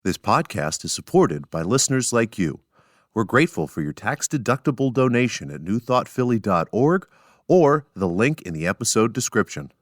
This podcast is supported by listeners like you. We're grateful for your tax-deductible donation at newthoughtphilly.org or the link in the episode description.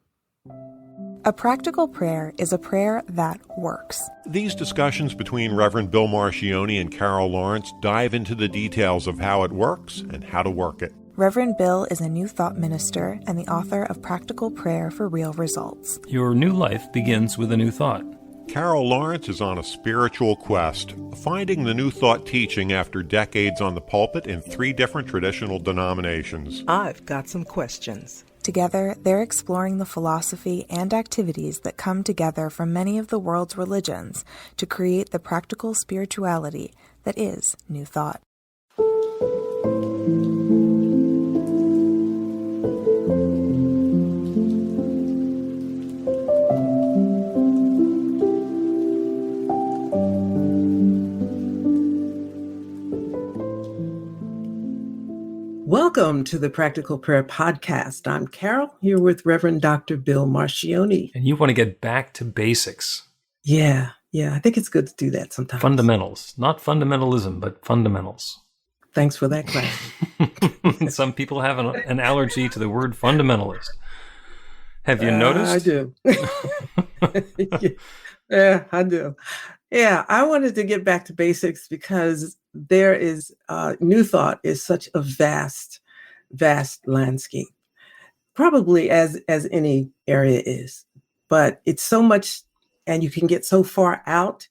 A practical prayer is a prayer that works. These discussions between Reverend Bill Marchioni and Carol Lawrence dive into the details of how it works and how to work it. Reverend Bill is a New Thought minister and the author of Practical Prayer for Real Results. Your new life begins with a new thought. Carol Lawrence is on a spiritual quest, finding the New Thought teaching after decades on the pulpit in 3 different traditional denominations. I've got some questions. Together, they're exploring the philosophy and activities that come together from many of the world's religions to create the practical spirituality that is New Thought. Welcome to the Practical Prayer Podcast. I'm Carol, here with Reverend Dr. Bill Marchioni. And you want to get back to basics. Yeah, I think it's good to do that sometimes. Fundamentals. Not fundamentalism, but fundamentals. Thanks for that clarity. Some people have an allergy to the word fundamentalist. Have you noticed? I do. Yeah, I do. Yeah, I wanted to get back to basics because there is, New Thought is such a vast landscape, probably as any area is, but it's so much, and you can get so far out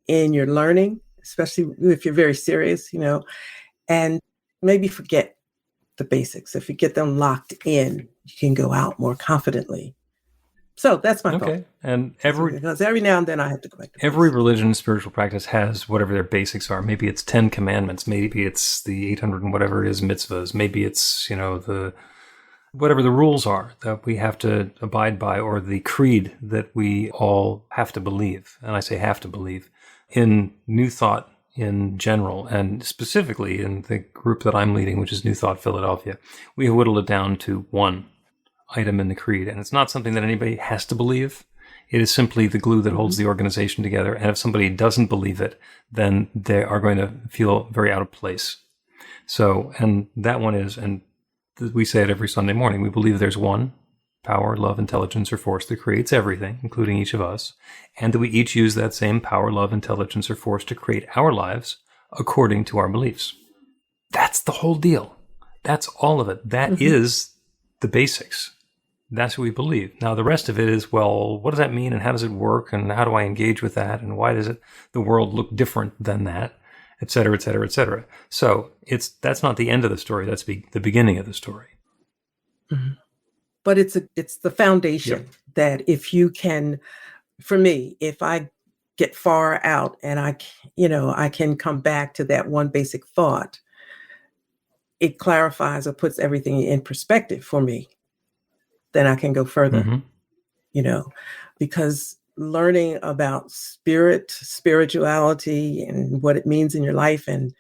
in your learning, especially if you're very serious, and maybe forget the basics. If you get them locked in, you can go out more confidently. So that's my thought. Okay. And because every now and then I have to go back to every religion and spiritual practice has whatever their basics are. Maybe it's 10 commandments. Maybe it's the 800 and whatever it is mitzvahs. Maybe it's, the whatever the rules are that we have to abide by, or the creed that we all have to believe. And I say have to believe in New Thought in general, and specifically in the group that I'm leading, which is New Thought Philadelphia. We whittle it down to one item in the creed, and it's not something that anybody has to believe. It is simply the glue that holds the organization together, and if somebody doesn't believe it, then they are going to feel very out of place. So, and that one is, and we say it every Sunday morning, we believe there's one power, love, intelligence, or force that creates everything, including each of us, and that we each use that same power, love, intelligence, or force to create our lives according to our beliefs. That's the whole deal. That's all of it. That is the basics. That's what we believe. Now, the rest of it is, well, what does that mean, and how does it work, and how do I engage with that, and why does the world look different than that, et cetera, et cetera, et cetera. So that's not the end of the story. That's the beginning of the story. Mm-hmm. But it's the foundation that if you can, for me, if I get far out and I can come back to that one basic thought, it clarifies or puts everything in perspective for me. Then I can go further, because learning about spirituality and what it means in your life and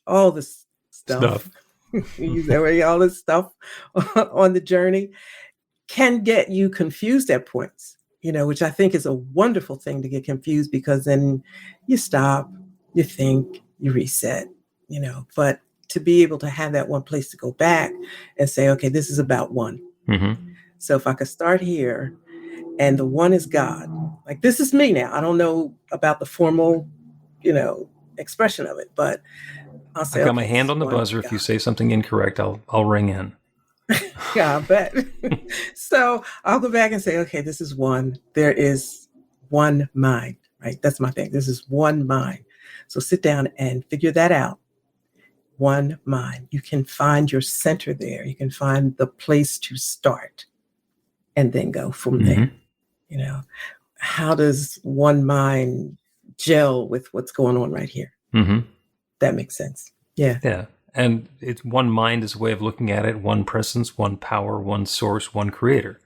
all this stuff. All this stuff on the journey can get you confused at points, which I think is a wonderful thing to get confused, because then you stop, you think, you reset, but to be able to have that one place to go back and say, okay, this is about one. Mm-hmm. So if I could start here, and the one is God, like this is me now. I don't know about the formal, expression of it, but I'll say, I've got my hand on the buzzer. If you say something incorrect, I'll ring in. Yeah, I bet. So I'll go back and say, okay, this is one. There is one mind, right? That's my thing. This is one mind. So sit down and figure that out. One mind. You can find your center there. You can find the place to start and then go from there. How does one mind gel with what's going on right here? Mm-hmm. That makes sense. Yeah. Yeah. And it's one mind is a way of looking at it, one presence, one power, one source, one creator.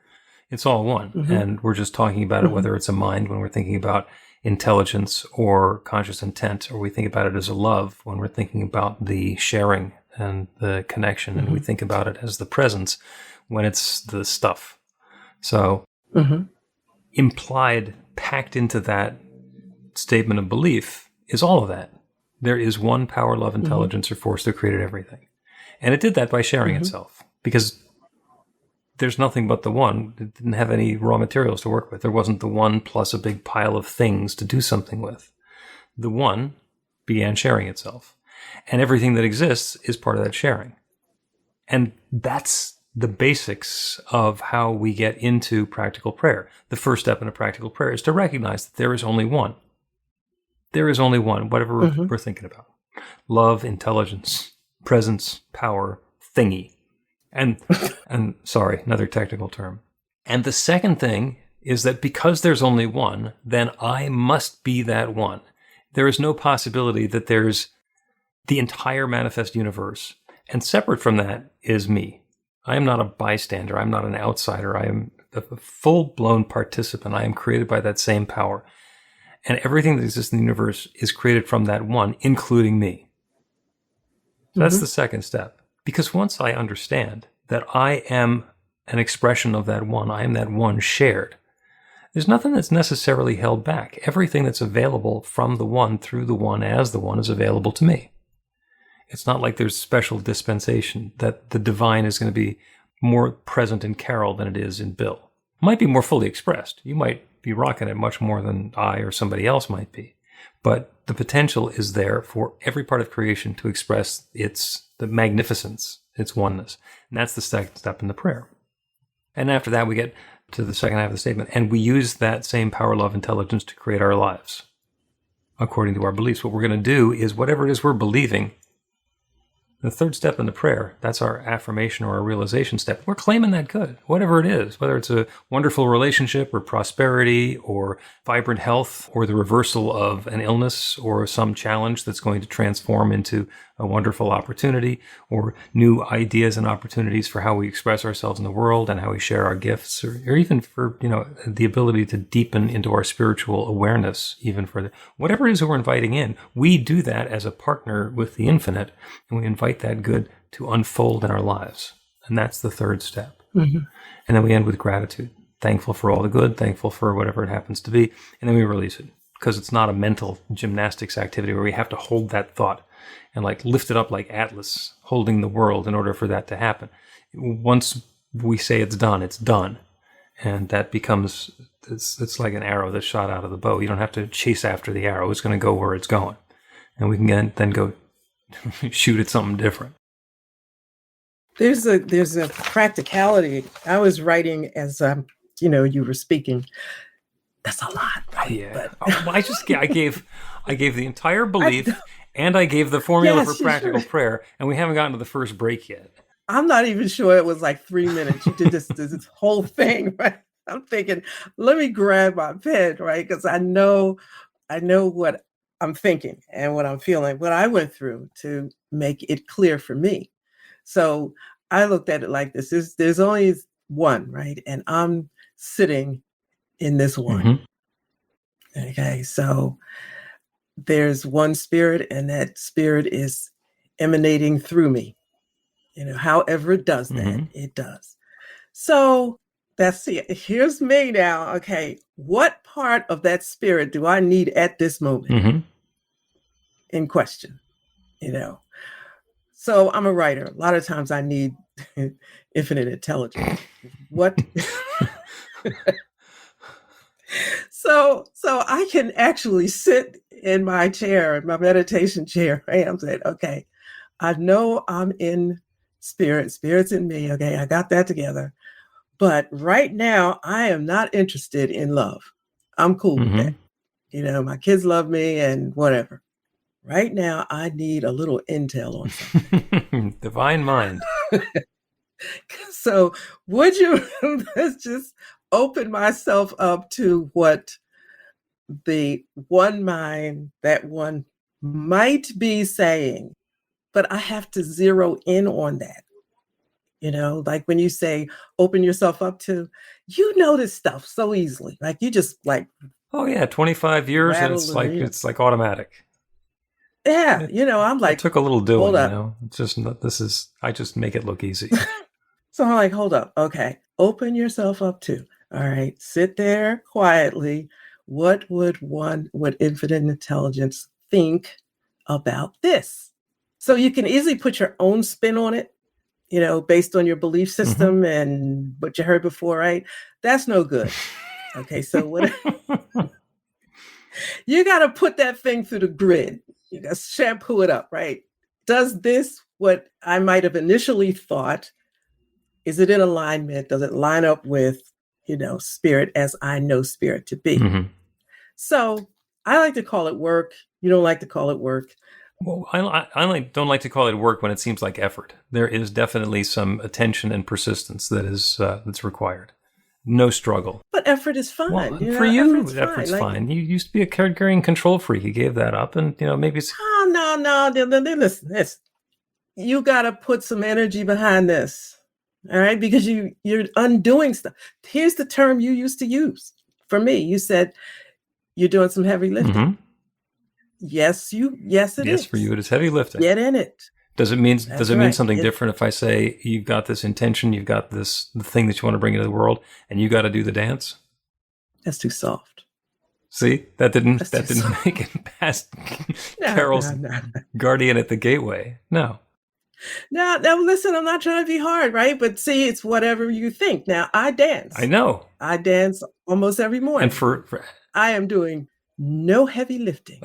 It's all one. Mm-hmm. And we're just talking about it, whether it's a mind when we're thinking about intelligence or conscious intent, or we think about it as a love when we're thinking about the sharing and the connection, and we think about it as the presence when it's the stuff. So implied, packed into that statement of belief is all of that. There is one power, love, intelligence, or force that created everything. And it did that by sharing itself, because there's nothing but the one. It didn't have any raw materials to work with. There wasn't the one plus a big pile of things to do something with. The one began sharing itself. And everything that exists is part of that sharing. And that's the basics of how we get into practical prayer. The first step in a practical prayer is to recognize that there is only one. There is only one, whatever we're thinking about. Love, intelligence, presence, power, thingy. And sorry, another technical term. And the second thing is that because there's only one, then I must be that one. There is no possibility that there's the entire manifest universe. And separate from that is me. I am not a bystander. I'm not an outsider. I am a full-blown participant. I am created by that same power. And everything that exists in the universe is created from that one, including me. So that's the second step. Because once I understand that I am an expression of that one, I am that one shared, there's nothing that's necessarily held back. Everything that's available from the one through the one as the one is available to me. It's not like there's special dispensation that the divine is going to be more present in Carol than it is in Bill. It might be more fully expressed. You might be rocking it much more than I or somebody else might be. But the potential is there for every part of creation to express the magnificence, its oneness. And that's the second step in the prayer. And after that, we get to the second half of the statement. And we use that same power, love, intelligence to create our lives according to our beliefs. What we're going to do is whatever it is we're believing, the third step in the prayer, that's our affirmation or our realization step. We're claiming that good, whatever it is, whether it's a wonderful relationship or prosperity or vibrant health or the reversal of an illness or some challenge that's going to transform into a wonderful opportunity, or new ideas and opportunities for how we express ourselves in the world and how we share our gifts, or even for, the ability to deepen into our spiritual awareness even further. Whatever it is that we're inviting in, we do that as a partner with the infinite, and we invite that good to unfold in our lives. And that's the third step. And then we end with gratitude, thankful for all the good, thankful for whatever it happens to be, and then we release it, because it's not a mental gymnastics activity where we have to hold that thought and lift it up like Atlas holding the world in order for that to happen. Once we say it's done, it's done. And that becomes, it's like an arrow that's shot out of the bow. You don't have to chase after the arrow. It's going to go where it's going. And we can then go shoot at something different. There's a practicality. I was writing as you were speaking. That's a lot, right? Yeah. I gave the entire belief, and I gave the formula for practical prayer, and we haven't gotten to the first break yet. I'm not even sure it was like 3 minutes. You did this whole thing, right? I'm thinking, let me grab my pen, right? Because I know what I'm thinking and what I'm feeling, what I went through to make it clear for me. So I looked at it like this. There's only one, right? And I'm sitting in this one. Okay, so there's one spirit, and that spirit is emanating through me. However it does that, it does. So that's it. Here's me now. Okay, what part of that spirit do I need at this moment in question? So I'm a writer. A lot of times I need infinite intelligence. What? So I can actually sit in my chair, my meditation chair, right? I'm saying, okay, I know I'm in spirit. Spirit's in me. Okay, I got that together. But right now, I am not interested in love. I'm cool with that. My kids love me and whatever. Right now, I need a little intel on something. Divine mind. So would you let's just open myself up to what the one mind, that one might be saying, but I have to zero in on that. Like when you say, open yourself up to, this stuff so easily. Like you just oh yeah, 25 years and it's like automatic. Yeah. I'm like, it took a little doing, hold up. It's just, I just make it look easy. So I'm like, hold up. Okay. Open yourself up to, all right. Sit there quietly. what would one with infinite intelligence think about this? So you can easily put your own spin on it, based on your belief system and what you heard before, right? That's no good. Okay, so what you got to put that thing through the grid. You got to shampoo it up, right? Does this what I might have initially thought? Is it in alignment? Does it line up with, spirit as I know spirit to be? So I like to call it work. You don't like to call it work. Well, don't like to call it work when it seems like effort. There is definitely some attention and persistence that's required. No struggle. But effort is fine. Well, for you, effort's fine. You used to be a card-carrying control freak. You gave that up, and maybe it's... Oh, no. Listen. You got to put some energy behind this, all right? Because you're undoing stuff. Here's the term you used to use. For me, you said you're doing some heavy lifting. Yes, it is. Yes, for you, it is heavy lifting. Get in it. Does it mean something different if I say you've got this intention, you've got the thing that you want to bring into the world, and you got to do the dance? That's too soft. See, that didn't make it past Carol's guardian at the gateway. No. Now, listen, I'm not trying to be hard, right? But see, it's whatever you think. Now, I dance. I know. I dance almost every morning. And I am doing no heavy lifting.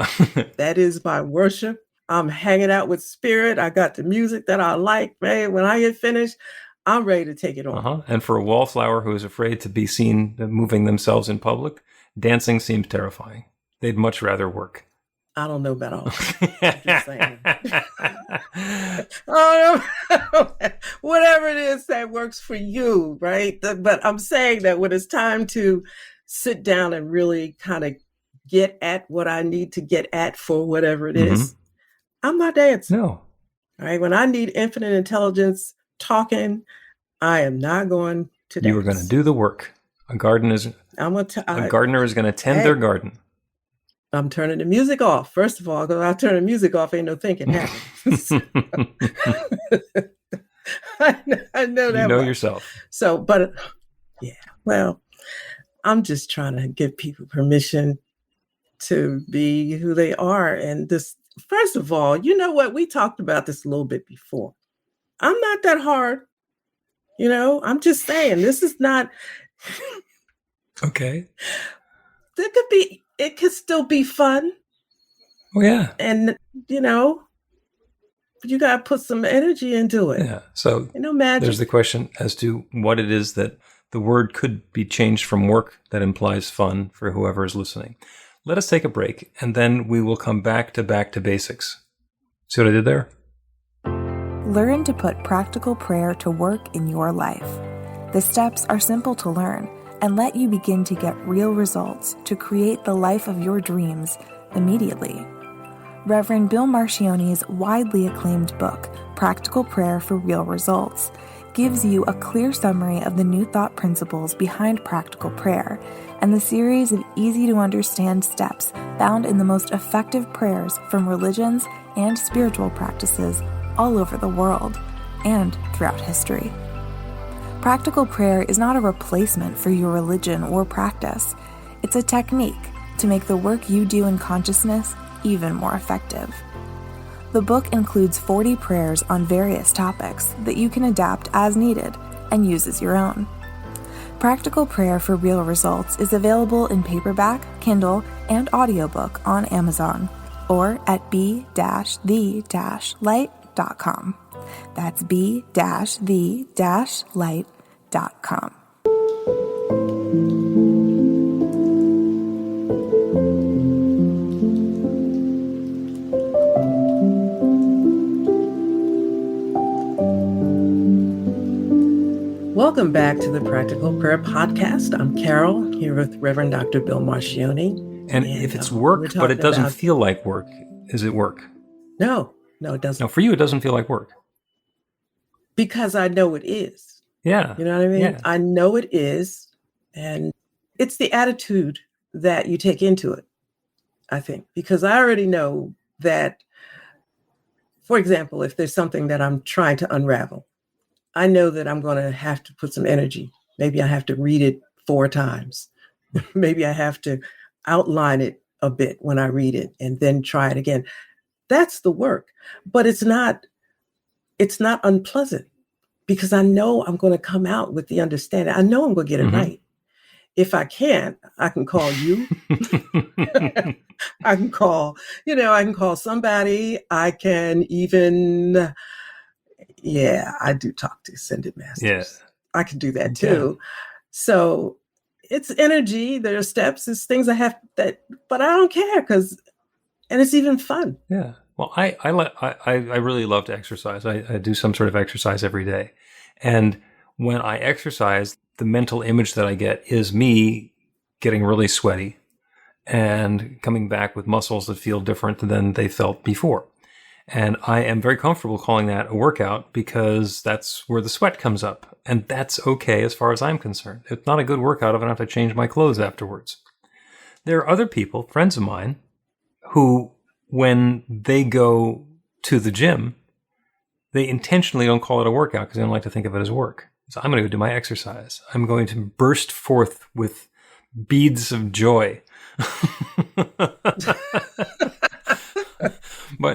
That is my worship. I'm hanging out with spirit. I got the music that I like, man. When I get finished, I'm ready to take it on. And for a wallflower who is afraid to be seen moving themselves in public, dancing seems terrifying. They'd much rather work. I don't know about all that. Whatever it is that works for you, right? But I'm saying that when it's time to sit down and really kind of get at what I need to get at for whatever it is, I'm not dancing. No. All right. When I need infinite intelligence talking, I am not going to dance. You are going to do the work. A gardener is going to tend their garden. I'm turning the music off. First of all, because I turn the music off, ain't no thinking happens. I know that. You know much. Yourself. So, but yeah, well, I'm just trying to give people permission to be who they are. And this, first of all, you know what? We talked about this a little bit before. I'm not that hard. I'm just saying, this is not. Okay. It could still be fun. Oh, yeah. And, you got to put some energy into it. Yeah. So magic. There's the question as to what it is that the word could be changed from work that implies fun for whoever is listening. Let us take a break, and then we will come back to basics. See what I did there? Learn to put practical prayer to work in your life. The steps are simple to learn and let you begin to get real results to create the life of your dreams immediately. Reverend Bill Marcione's widely acclaimed book, Practical Prayer for Real Results, gives you a clear summary of the New Thought principles behind practical prayer and the series of easy-to-understand steps found in the most effective prayers from religions and spiritual practices all over the world and throughout history. Practical prayer is not a replacement for your religion or practice. It's a technique to make the work you do in consciousness even more effective. The book includes 40 prayers on various topics that you can adapt as needed and use as your own. Practical Prayer for Real Results is available in paperback, Kindle, and audiobook on Amazon or at b-the-light.com. That's b-the-light.com. Welcome back to the Practical Prayer Podcast. I'm Carol, here with Reverend Dr. Bill Marcione. And if it's work, but it doesn't feel like work, is it work? No, it doesn't. No, for you, it doesn't feel like work. Because I know it is. Yeah. You know what I mean? Yeah. I know it is. And it's the attitude that you take into it, I think. Because I already know that, for example, if there's something that I'm trying to unravel, I know that I'm going to have to put some energy. Maybe I have to read it 4 times. Maybe I have to outline it a bit when I read it and then try it again. That's the work. But it's not unpleasant because I know I'm going to come out with the understanding. I know I'm going to get it right. If I can't, I can call you. I can call somebody. I can even, I do talk to Ascended Masters. Yeah. I can do that too. Yeah. So it's energy. There are steps. It's things I have but I don't care and it's even fun. Yeah. Well, I really love to exercise. I do some sort of exercise every day. And when I exercise, the mental image that I get is me getting really sweaty and coming back with muscles that feel different than they felt before. And I am very comfortable calling that a workout because that's where the sweat comes up. And that's okay as far as I'm concerned. It's not a good workout if I don't have to change my clothes afterwards. There are other people, friends of mine, who, when they go to the gym, they intentionally don't call it a workout because they don't like to think of it as work. So I'm going to go do my exercise. I'm going to burst forth with beads of joy.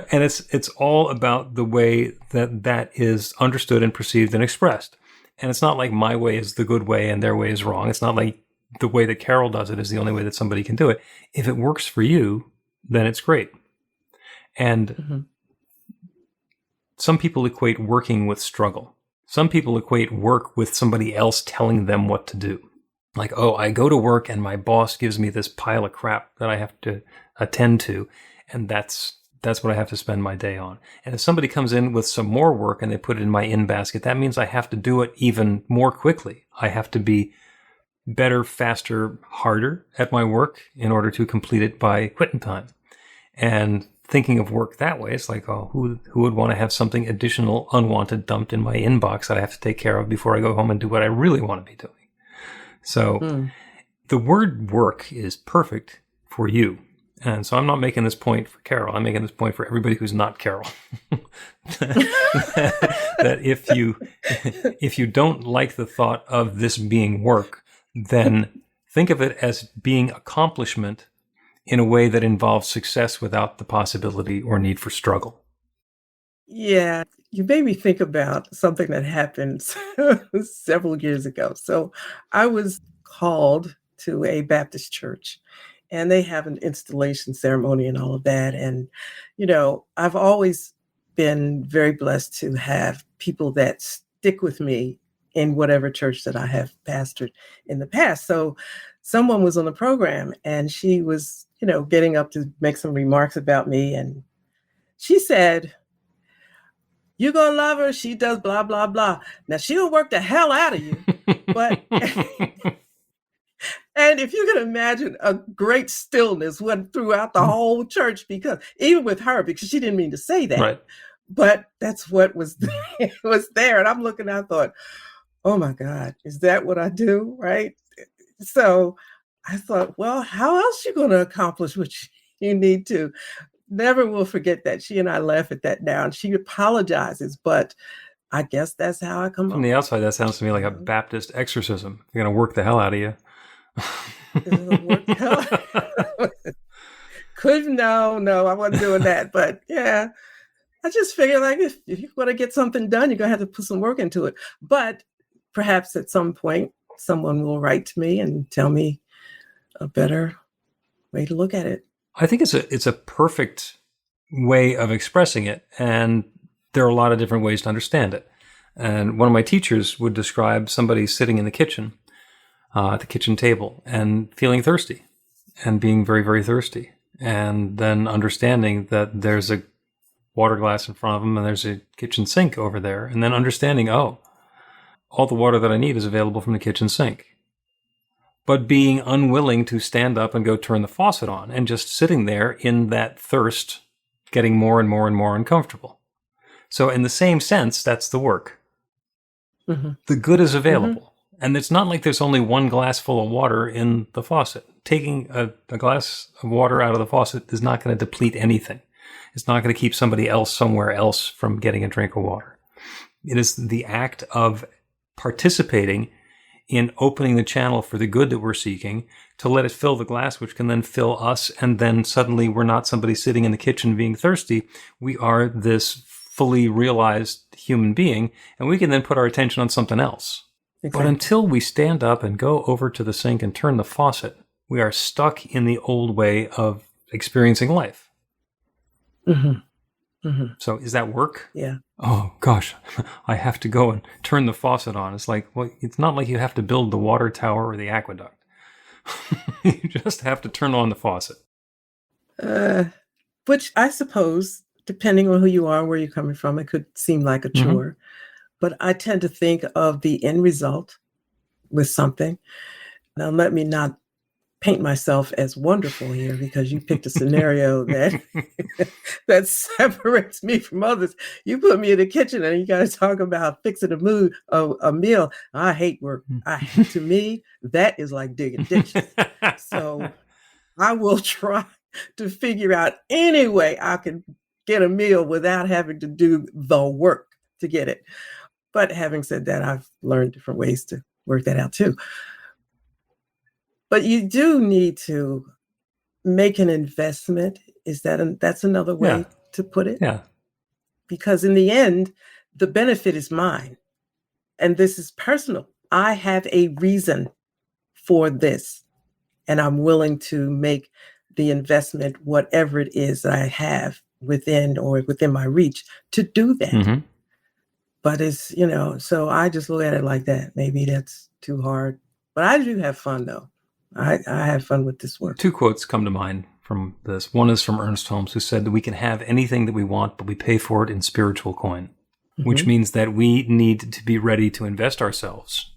And it's all about the way that is understood and perceived and expressed. And it's not like my way is the good way and their way is wrong. It's not like the way that Carol does it is the only way that somebody can do it. If it works for you, then it's great. And some people equate working with struggle. Some people equate work with somebody else telling them what to do. Like, oh, I go to work and my boss gives me this pile of crap that I have to attend to, and that's what I have to spend my day on. And if somebody comes in with some more work and they put it in my in basket, that means I have to do it even more quickly. I have to be better, faster, harder at my work in order to complete it by quitting time. And thinking of work that way, it's like, oh, who would want to have something additional, unwanted, dumped in my inbox that I have to take care of before I go home and do what I really want to be doing? So the word work is perfect for you. And so I'm not making this point for Carol. I'm making this point for everybody who's not Carol. That if you don't like the thought of this being work, then think of it as being accomplishment in a way that involves success without the possibility or need for struggle. Yeah, you made me think about something that happened several years ago. So I was called to a Baptist church, and they have an installation ceremony and all of that. And, I've always been very blessed to have people that stick with me in whatever church that I have pastored in the past. So someone was on the program and she was, getting up to make some remarks about me. And she said, "You're going to love her. She does blah, blah, blah. Now she'll work the hell out of you." But, and if you can imagine, a great stillness went throughout the whole church because she didn't mean to say that, right. But that's what was there. And I'm looking, I thought, oh my God, is that what I do? Right. So I thought, well, how else are you going to accomplish what you need to? Never will forget that. She and I laugh at that now, and she apologizes, but I guess that's how I come From the outside, that sounds to me like a Baptist exorcism. You're going to work the hell out of you. No, I wasn't doing that. But yeah, I just figured like if you want to get something done, you're going to have to put some work into it. But perhaps at some point, someone will write to me and tell me a better way to look at it. I think it's a perfect way of expressing it, and there are a lot of different ways to understand it. And one of my teachers would describe somebody sitting in the kitchen, at the kitchen table, and feeling thirsty, and being very, very thirsty, and then understanding that there's a water glass in front of them and there's a kitchen sink over there, and then understanding, oh, all the water that I need is available from the kitchen sink. But being unwilling to stand up and go turn the faucet on and just sitting there in that thirst, getting more and more and more uncomfortable. So in the same sense, that's the work. Mm-hmm. The good is available. Mm-hmm. And it's not like there's only one glass full of water in the faucet. Taking a glass of water out of the faucet is not going to deplete anything. It's not going to keep somebody else somewhere else from getting a drink of water. It is the act of participating in opening the channel for the good that we're seeking, to let it fill the glass, which can then fill us. And then suddenly we're not somebody sitting in the kitchen being thirsty. We are this fully realized human being, and we can then put our attention on something else. Exactly. But until we stand up and go over to the sink and turn the faucet, we are stuck in the old way of experiencing life. Mm-hmm. Mm-hmm. So is that work? Yeah. Oh, gosh, I have to go and turn the faucet on. It's like, well, it's not like you have to build the water tower or the aqueduct. You just have to turn on the faucet. Which I suppose, depending on who you are, where you're coming from, it could seem like a chore. But I tend to think of the end result with something. Now, let me not paint myself as wonderful here, because you picked a scenario that that separates me from others. You put me in the kitchen and you guys talk about fixing a meal. I hate work. To me, that is like digging ditches. So I will try to figure out any way I can get a meal without having to do the work to get it. But having said that, I've learned different ways to work that out too. But you do need to make an investment. That's another way to put it? Yeah. Because in the end, the benefit is mine. And this is personal. I have a reason for this. And I'm willing to make the investment, whatever it is that I have within my reach, to do that. Mm-hmm. But it's, so I just look at it like that. Maybe that's too hard. But I do have fun, though. I have fun with this work. Two quotes come to mind from this. One is from Ernest Holmes, who said that we can have anything that we want, but we pay for it in spiritual coin, which means that we need to be ready to invest ourselves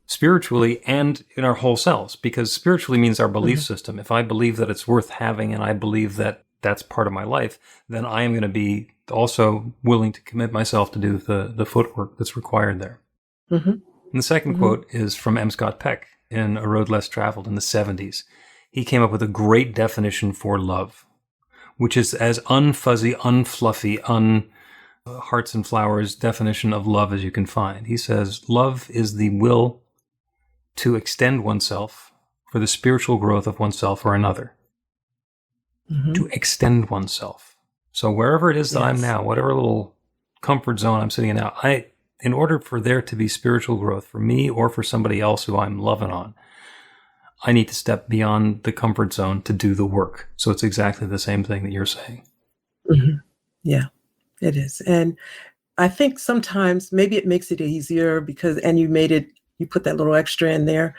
spiritually and in our whole selves, because spiritually means our belief system. If I believe that it's worth having and I believe that that's part of my life, then I am going to be also willing to commit myself to do the footwork that's required there. And the second quote is from M. Scott Peck in A Road Less Traveled in the 70s. He came up with a great definition for love, which is as unfuzzy, unfluffy, hearts and flowers definition of love as you can find. He says, love is the will to extend oneself for the spiritual growth of oneself or another. To extend oneself. So wherever it is that I'm now, whatever little comfort zone I'm sitting in now, in order for there to be spiritual growth for me or for somebody else who I'm loving on, I need to step beyond the comfort zone to do the work. So it's exactly the same thing that you're saying. Yeah, it is. And I think sometimes maybe it makes it easier because you put that little extra in there.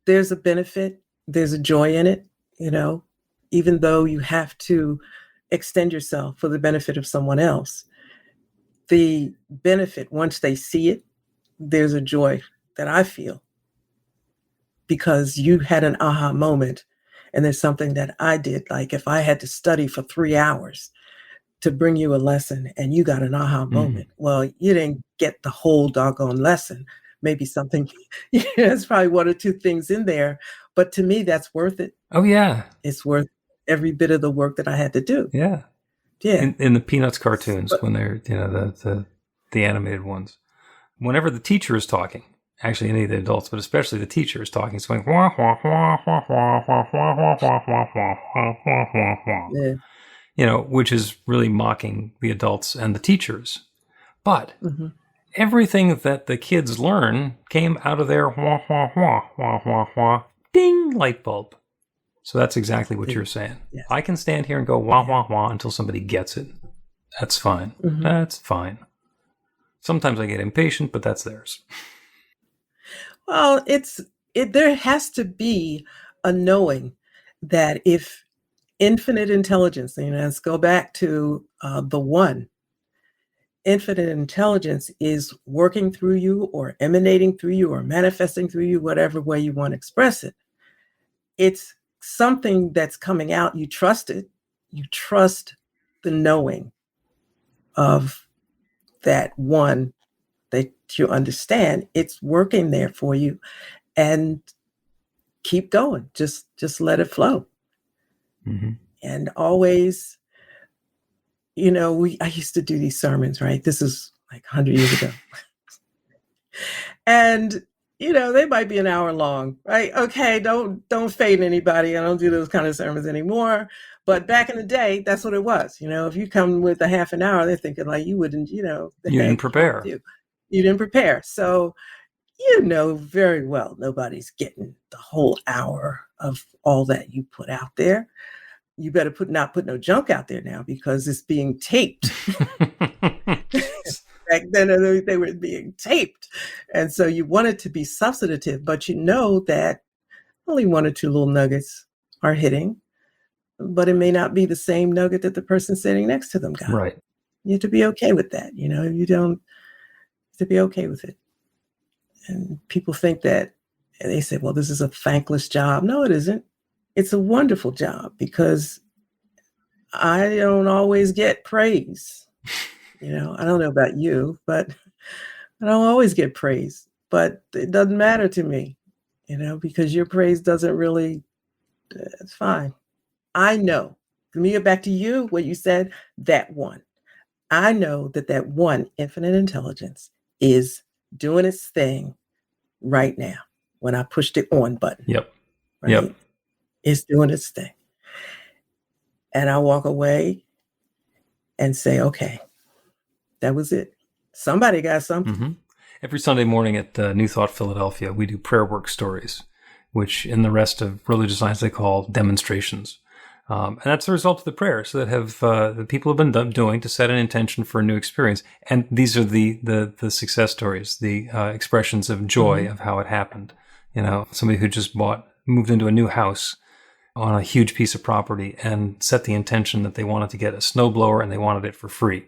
There's a benefit. There's a joy in it, even though you have to extend yourself for the benefit of someone else. The benefit, once they see it, there's a joy that I feel because you had an aha moment. And there's something that I did, like if I had to study for 3 hours to bring you a lesson and you got an aha moment, well, you didn't get the whole doggone lesson. Maybe something, there's probably 1 or 2 things in there, but to me, that's worth it. Oh, yeah. It's worth every bit of the work that I had to do. Yeah. Yeah. In the Peanuts cartoons, when they're, the animated ones, whenever the teacher is talking, actually any of the adults, but especially the teacher is talking, it's going, wah, wah, wah, wah, wah, wah, wah, wah, wah, wah, wah, wah, wah, wah. Which is really mocking the adults and the teachers. But everything that the kids learn came out of their wah, wah, wah, wah, wah, wah, ding, light bulb. So that's exactly what you're saying. Yes. I can stand here and go wah, wah, wah until somebody gets it. That's fine. That's fine. Sometimes I get impatient, but that's theirs. Well, there has to be a knowing that if infinite intelligence, let's go back to the one, infinite intelligence is working through you or emanating through you or manifesting through you, whatever way you want to express it. It's something that's coming out. You trust it. You trust the knowing of that one that you understand. It's working there for you, and keep going. Just let it flow. And always, I used to do these sermons, right? This is like 100 years ago. And they might be an hour long, right? Okay, don't fade anybody. I don't do those kind of sermons anymore. But back in the day, that's what it was. If you come with a half an hour, they're thinking like you wouldn't, the You heck didn't wrong prepare. with you? You didn't prepare. So very well nobody's getting the whole hour of all that you put out there. You better not put no junk out there now, because it's being taped. Back then they were being taped. And so you want it to be substantive, but that only one or two little nuggets are hitting, but it may not be the same nugget that the person sitting next to them got. Right. You have to be okay with that. You have to be okay with it. And people think that, and they say, well, this is a thankless job. No, it isn't. It's a wonderful job, because I don't always get praise. I don't know about you, but I don't always get praise. But it doesn't matter to me, because your praise doesn't really, it's fine. I know. Let me get back to you, what you said, that one. I know that one, infinite intelligence, is doing its thing right now when I push the on button. Yep. Right? Yep. It's doing its thing. And I walk away and say, okay, that was it. Somebody got something. Mm-hmm. Every Sunday morning at New Thought Philadelphia, we do prayer work stories, which in the rest of religious science they call demonstrations. And that's the result of the prayers that the people have been doing to set an intention for a new experience. And these are the success stories, the expressions of joy of how it happened. Somebody who just moved into a new house on a huge piece of property and set the intention that they wanted to get a snowblower and they wanted it for free.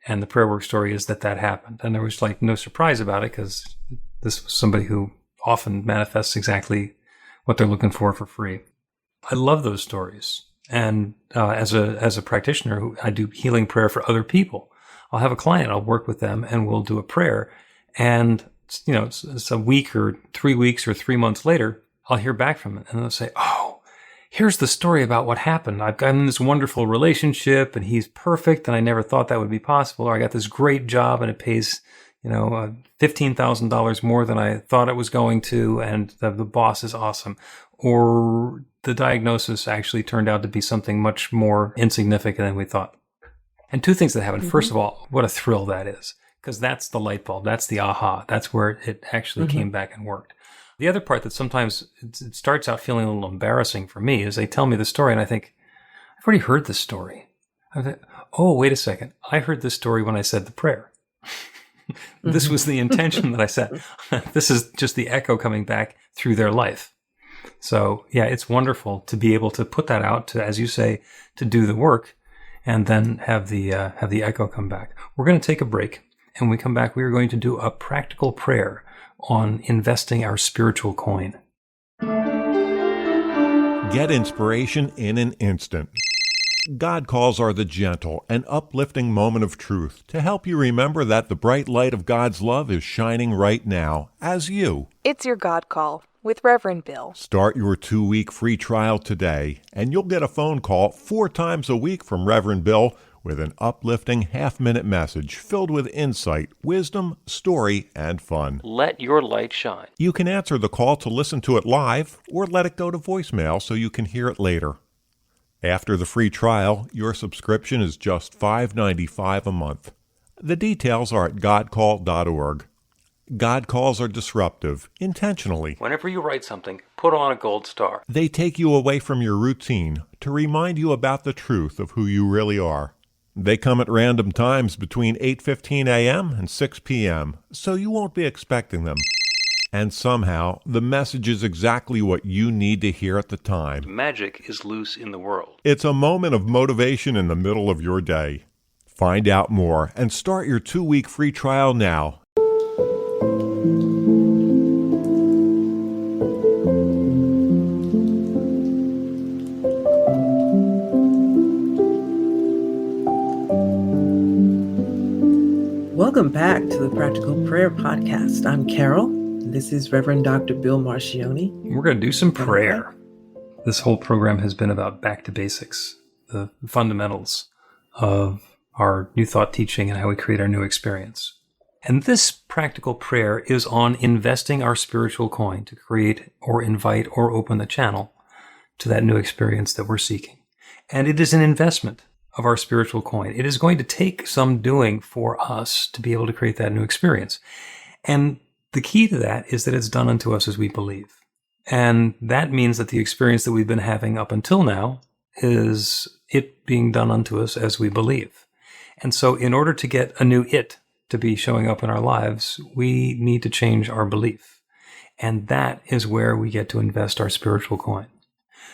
And the prayer work story is that happened. And there was no surprise about it, because this was somebody who often manifests exactly what they're looking for free. I love those stories. And as a practitioner, who I do healing prayer for other people. I'll have a client, I'll work with them, and we'll do a prayer. And it's a week or 3 weeks or 3 months later, I'll hear back from them, and they'll say, "Oh, here's the story about what happened. I've gotten this wonderful relationship, and he's perfect, and I never thought that would be possible. Or I got this great job, and it pays $15,000 more than I thought it was going to, and the boss is awesome." Or the diagnosis actually turned out to be something much more insignificant than we thought. And two things that happened. Mm-hmm. First of all, what a thrill that is, because that's the light bulb. That's the aha. That's where it actually came back and worked. The other part that sometimes it starts out feeling a little embarrassing for me is they tell me the story and I think, I've already heard this story. I think, oh, wait a second. I heard this story when I said the prayer. This was the intention that I set. This is just the echo coming back through their life. So yeah, it's wonderful to be able to put that out to, as you say, to do the work and then have the echo come back. We're going to take a break, and when we come back, we are going to do a practical prayer on investing our spiritual coin. Get inspiration in an instant. God calls are the gentle and uplifting moment of truth to help you remember that the bright light of God's love is shining right now as you. It's your God Call with Reverend Bill. Start your 2-week free trial today, and you'll get a phone call 4 times a week from Reverend Bill with an uplifting half-minute message filled with insight, wisdom, story, and fun. Let your light shine. You can answer the call to listen to it live or let it go to voicemail so you can hear it later. After the free trial, your subscription is just $5.95 a month. The details are at godcall.org. God calls are disruptive, intentionally. Whenever you write something, put on a gold star. They take you away from your routine to remind you about the truth of who you really are. They come at random times between 8:15 a.m. and 6 p.m., so you won't be expecting them. And somehow, the message is exactly what you need to hear at the time. Magic is loose in the world. It's a moment of motivation in the middle of your day. Find out more and start your 2-week free trial now. Welcome back to the Practical Prayer Podcast. I'm Carol. This is Reverend Dr. Bill Marcioni. We're going to do some prayer. This whole program has been about back to basics, the fundamentals of our New Thought teaching and how we create our new experience. And this practical prayer is on investing our spiritual coin to create or invite or open the channel to that new experience that we're seeking. And it is an investment of our spiritual coin. It is going to take some doing for us to be able to create that new experience. And the key to that is that it's done unto us as we believe. And that means that the experience that we've been having up until now is it being done unto us as we believe. And so in order to get a new it to be showing up in our lives, we need to change our belief. And that is where we get to invest our spiritual coin.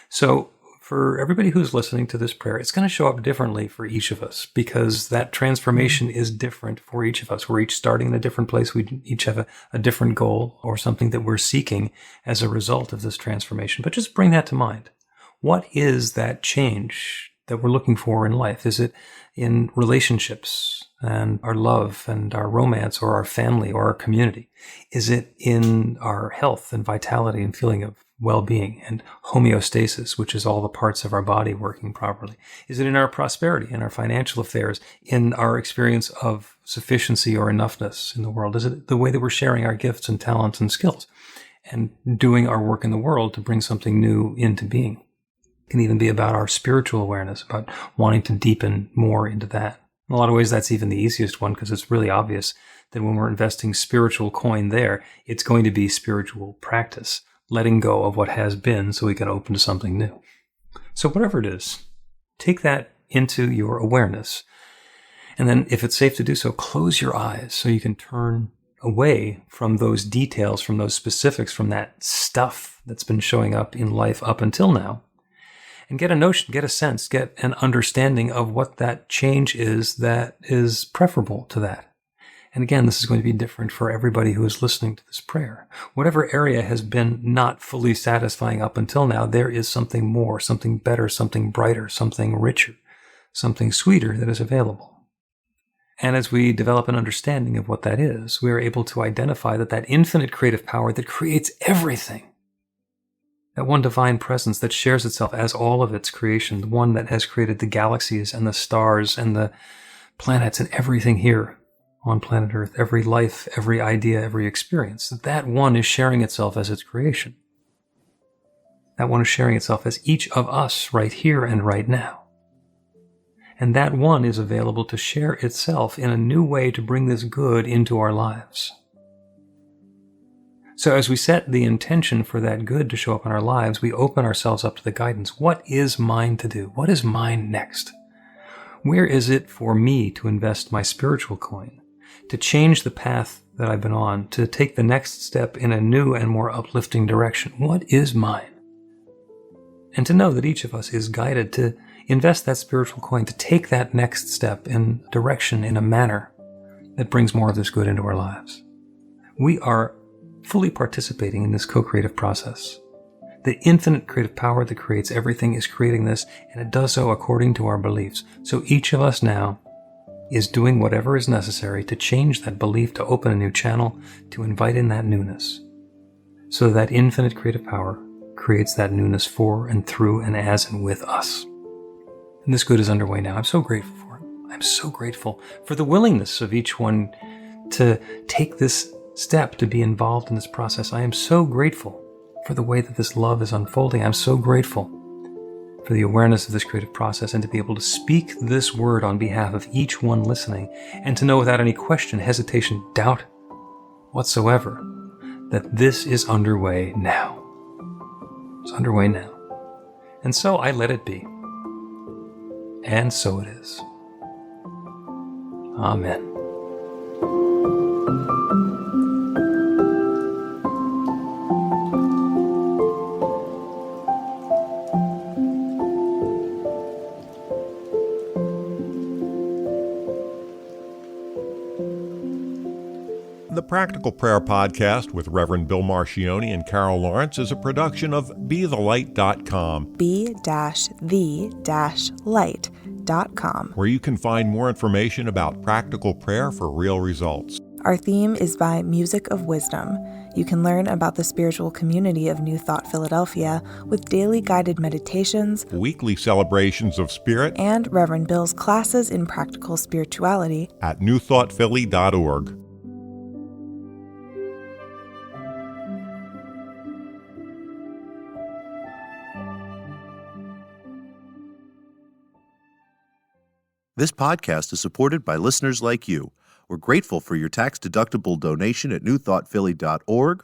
So for everybody who's listening to this prayer, it's going to show up differently for each of us because that transformation is different for each of us. We're each starting in a different place. We each have a different goal or something that we're seeking as a result of this transformation. But just bring that to mind. What is that change that we're looking for in life? Is it in relationships and our love and our romance or our family or our community? Is it in our health and vitality and feeling of well-being and homeostasis, which is all the parts of our body working properly? Is it in our prosperity, in our financial affairs, in our experience of sufficiency or enoughness in the world? Is it the way that we're sharing our gifts and talents and skills and doing our work in the world to bring something new into being? It can even be about our spiritual awareness, about wanting to deepen more into that. In a lot of ways, that's even the easiest one because it's really obvious that when we're investing spiritual coin there, it's going to be spiritual practice, letting go of what has been so we can open to something new. So whatever it is, take that into your awareness. And then if it's safe to do so, close your eyes so you can turn away from those details, from those specifics, from that stuff that's been showing up in life up until now, and get a notion, get a sense, get an understanding of what that change is that is preferable to that. And again, this is going to be different for everybody who is listening to this prayer. Whatever area has been not fully satisfying up until now, there is something more, something better, something brighter, something richer, something sweeter that is available. And as we develop an understanding of what that is, we are able to identify that infinite creative power that creates everything, that one divine presence that shares itself as all of its creation, the one that has created the galaxies and the stars and the planets and everything here on planet Earth, every life, every idea, every experience, that one is sharing itself as its creation. That one is sharing itself as each of us right here and right now. And that one is available to share itself in a new way to bring this good into our lives. So as we set the intention for that good to show up in our lives, we open ourselves up to the guidance. What is mine to do? What is mine next? Where is it for me to invest my spiritual coin? To change the path that I've been on, to take the next step in a new and more uplifting direction. What is mine? And to know that each of us is guided to invest that spiritual coin, to take that next step in direction in a manner that brings more of this good into our lives. We are fully participating in this co-creative process. The infinite creative power that creates everything is creating this, and it does so according to our beliefs. So each of us now is doing whatever is necessary to change that belief, to open a new channel, to invite in that newness. So that infinite creative power creates that newness for and through and as and with us. And this good is underway now. I'm so grateful for it. I'm so grateful for the willingness of each one to take this step, to be involved in this process. I am so grateful for the way that this love is unfolding. I'm so grateful for the awareness of this creative process and to be able to speak this word on behalf of each one listening and to know without any question, hesitation, doubt whatsoever that this is underway now. It's underway now. And so I let it be. And so it is. Amen. The Practical Prayer Podcast with Reverend Bill Marcioni and Carol Lawrence is a production of BeTheLight.com. be-the-light.com, where you can find more information about practical prayer for real results. Our theme is by Music of Wisdom. You can learn about the spiritual community of New Thought Philadelphia with daily guided meditations, Weekly celebrations of spirit, and Reverend Bill's classes in practical spirituality at newthoughtphilly.org. This podcast is supported by listeners like you. We're grateful for your tax-deductible donation at newthoughtphilly.org